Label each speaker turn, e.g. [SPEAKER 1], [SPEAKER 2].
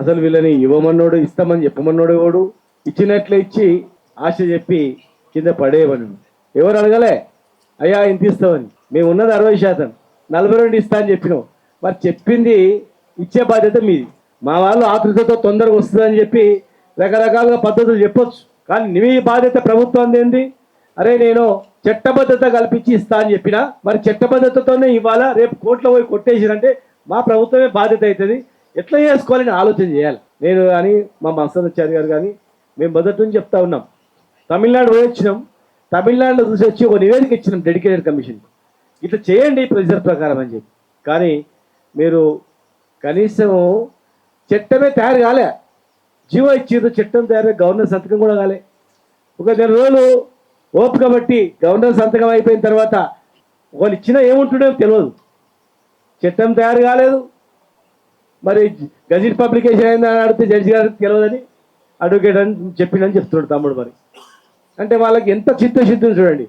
[SPEAKER 1] అసలు వీళ్ళని ఇవ్వమన్నోడు ఇస్తామని చెప్పమన్నోడు ఎవడు, ఇచ్చినట్లే ఇచ్చి ఆశ చెప్పి కింద పడేయమని ఎవరు అడగలే. అయ్యా ఇంత ఇస్తామని, మేము ఉన్నది 60%, 42 ఇస్తా అని చెప్పినాం. మరి చెప్పింది ఇచ్చే బాధ్యత మీది. మా వాళ్ళు ఆతృతతో తొందరగా వస్తుందని చెప్పి రకరకాలుగా పద్ధతులు చెప్పొచ్చు, కానీ నీ బాధ్యత ప్రభుత్వం ఏంది? అరే నేను చట్టబద్ధత కల్పించి ఇస్తా అని చెప్పినా, మరి చట్టబద్ధతతోనే ఇవ్వాలా, రేపు కోర్టులో పోయి కొట్టేసిరంటే మా ప్రభుత్వమే బాధ్యత అవుతుంది. ఎట్లా చేసుకోవాలని ఆలోచన చేయాలి. నేను కానీ మా మస్తానాచారి గారు కానీ మేము మొదటి నుంచి చెప్తా ఉన్నాం. తమిళనాడు పోయి వచ్చినాం, తమిళనాడులో చూసి వచ్చి ఒక నివేదిక ఇచ్చినాం డెడికేటెడ్ కమిషన్, ఇట్లా చేయండి ప్రొసీజర్ ప్రకారం అని చెప్పి. కానీ మీరు కనీసం చట్టమే తయారు కాలే, జీవో ఇచ్చింది, చట్టం తయారు, గవర్నర్ సంతకం కూడా కాలే. ఒక 2 రోజులు ఓపిక బట్టి గవర్నర్ సంతకం అయిపోయిన తర్వాత వాళ్ళు ఇచ్చినా ఏముంటుండో తెలియదు, చట్టం తయారు కాలేదు. మరి గజెట్ పబ్లికేషన్ అయిందని అడిగితే జడ్జి గారికి తెలియదని అడ్వకేట్ అని చెప్పిండని చెప్తున్నాడు తమ్ముడు. మరి అంటే వాళ్ళకి ఎంత చిత్తశుద్ధిని చూడండి.